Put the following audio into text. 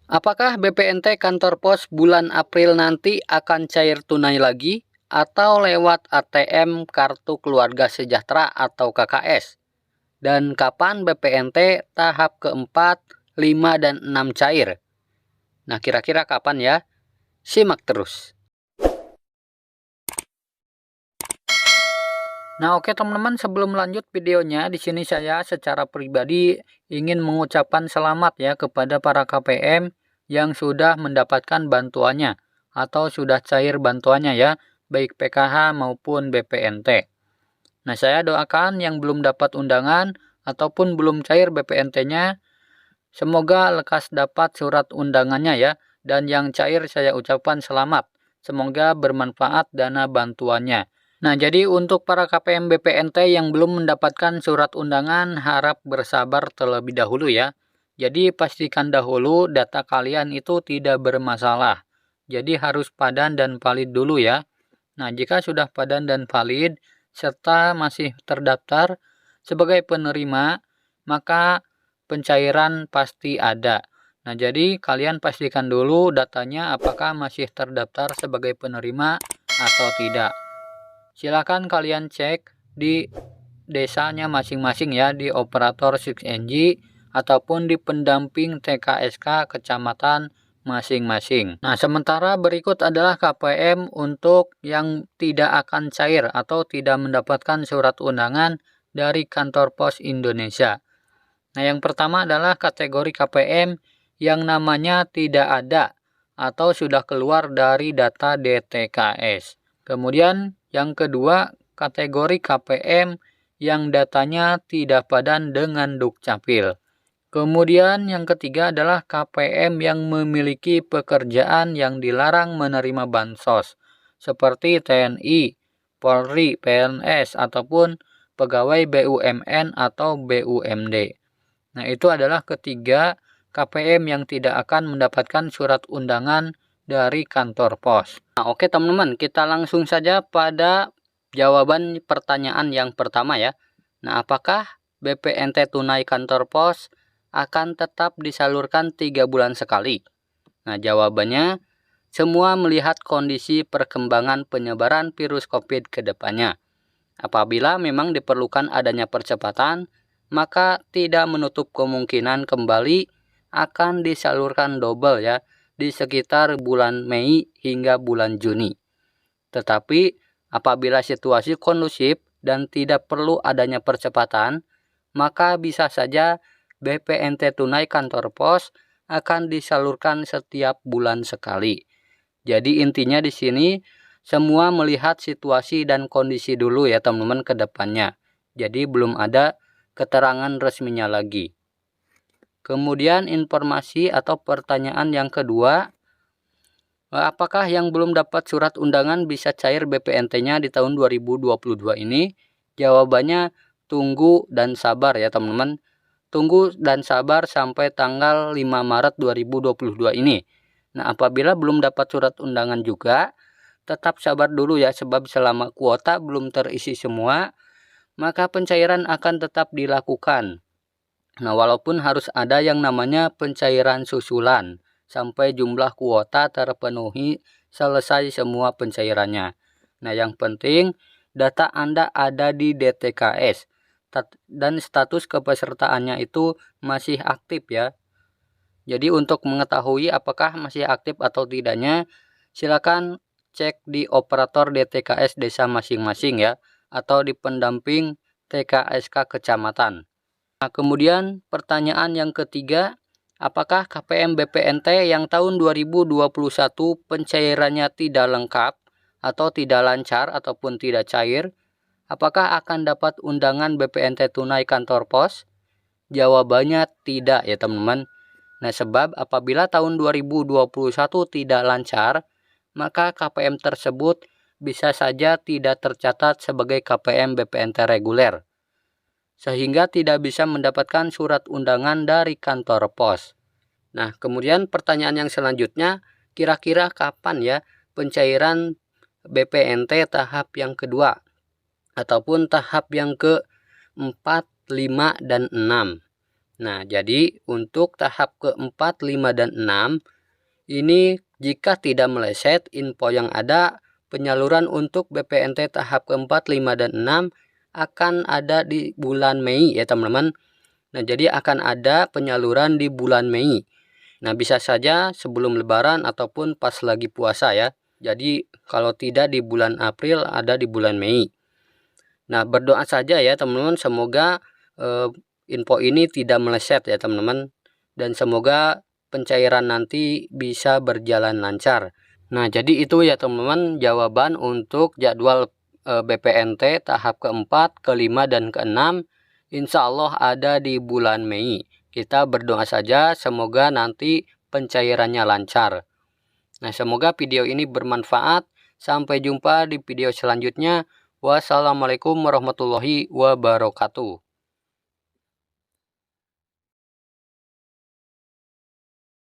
Apakah BPNT kantor pos bulan April nanti akan cair tunai lagi atau lewat ATM Kartu Keluarga Sejahtera atau KKS? Dan kapan BPNT tahap keempat, 5, dan 6 cair? Nah, kira-kira kapan ya? Simak terus. Nah, oke teman-teman, sebelum lanjut videonya, di sini saya secara pribadi ingin mengucapkan selamat ya kepada para KPM yang sudah mendapatkan bantuannya atau sudah cair bantuannya ya, baik PKH maupun BPNT. Nah, saya doakan yang belum dapat undangan ataupun belum cair BPNT-nya, semoga lekas dapat surat undangannya ya, dan yang cair saya ucapkan selamat. Semoga bermanfaat dana bantuannya. Nah, jadi untuk para KPM BPNT yang belum mendapatkan surat undangan, harap bersabar terlebih dahulu ya. Jadi pastikan dahulu data kalian itu tidak bermasalah. Jadi harus padan dan valid dulu ya. Nah, jika sudah padan dan valid, serta masih terdaftar sebagai penerima, maka pencairan pasti ada. Nah, jadi kalian pastikan dulu datanya apakah masih terdaftar sebagai penerima atau tidak. Silakan kalian cek di desanya masing-masing ya, di operator 6NG ataupun di pendamping TKSK kecamatan masing-masing. Nah, sementara berikut adalah KPM untuk yang tidak akan cair atau tidak mendapatkan surat undangan dari Kantor Pos Indonesia. Nah, yang pertama adalah kategori KPM yang namanya tidak ada atau sudah keluar dari data DTKS. Kemudian yang kedua, kategori KPM yang datanya tidak padan dengan Dukcapil. Kemudian yang ketiga adalah KPM yang memiliki pekerjaan yang dilarang menerima bansos, seperti TNI, Polri, PNS, ataupun pegawai BUMN atau BUMD. Nah, itu adalah ketiga KPM yang tidak akan mendapatkan surat undangan dari kantor pos. Nah, oke teman-teman, kita langsung saja pada jawaban pertanyaan yang pertama ya. Nah, apakah BPNT tunai kantor pos akan tetap disalurkan 3 bulan sekali? Nah, jawabannya semua melihat kondisi perkembangan penyebaran virus COVID ke depannya. Apabila memang diperlukan adanya percepatan, maka tidak menutup kemungkinan kembali akan disalurkan double ya, di sekitar bulan Mei hingga bulan Juni. Tetapi apabila situasi kondusif dan tidak perlu adanya percepatan, maka bisa saja BPNT tunai kantor pos akan disalurkan setiap bulan sekali. Jadi intinya di sini semua melihat situasi dan kondisi dulu ya teman-teman ke depannya. Jadi belum ada keterangan resminya lagi. Kemudian informasi atau pertanyaan yang kedua, apakah yang belum dapat surat undangan bisa cair BPNT-nya di tahun 2022 ini? Jawabannya tunggu dan sabar ya teman-teman. Tunggu dan sabar sampai tanggal 5 Maret 2022 ini. Nah, apabila belum dapat surat undangan juga, tetap sabar dulu ya, sebab selama kuota belum terisi semua, maka pencairan akan tetap dilakukan. Nah, walaupun harus ada yang namanya pencairan susulan sampai jumlah kuota terpenuhi selesai semua pencairannya. Nah, yang penting data Anda ada di DTKS dan status kepesertaannya itu masih aktif ya. Jadi untuk mengetahui apakah masih aktif atau tidaknya, silakan cek di operator DTKS desa masing-masing ya, atau di pendamping TKSK kecamatan. Nah, kemudian pertanyaan yang ketiga, apakah KPM BPNT yang tahun 2021 pencairannya tidak lengkap atau tidak lancar ataupun tidak cair, apakah akan dapat undangan BPNT tunai kantor pos? Jawabannya tidak ya teman-teman. Nah, sebab apabila tahun 2021 tidak lancar, maka KPM tersebut bisa saja tidak tercatat sebagai KPM BPNT reguler, sehingga tidak bisa mendapatkan surat undangan dari kantor pos. Nah, kemudian pertanyaan yang selanjutnya, kira-kira kapan ya pencairan BPNT tahap yang kedua ataupun tahap yang ke-4, 5, dan 6? Nah, jadi untuk tahap keempat, 5, dan 6, ini jika tidak meleset, info yang ada, penyaluran untuk BPNT tahap keempat, 5, dan 6 akan ada di bulan Mei ya teman-teman. Nah, jadi akan ada penyaluran di bulan Mei. Nah, bisa saja sebelum Lebaran ataupun pas lagi puasa ya. Jadi kalau tidak di bulan April, ada di bulan Mei. Nah, berdoa saja ya teman-teman, semoga info ini tidak meleset ya teman-teman, dan semoga pencairan nanti bisa berjalan lancar. Nah, jadi itu ya teman-teman jawaban untuk jadwal BPNT tahap keempat, kelima, dan keenam. Insya Allah ada di bulan Mei. Kita berdoa saja semoga nanti pencairannya lancar. Nah, semoga video ini bermanfaat. Sampai jumpa di video selanjutnya. Wassalamualaikum warahmatullahi wabarakatuh.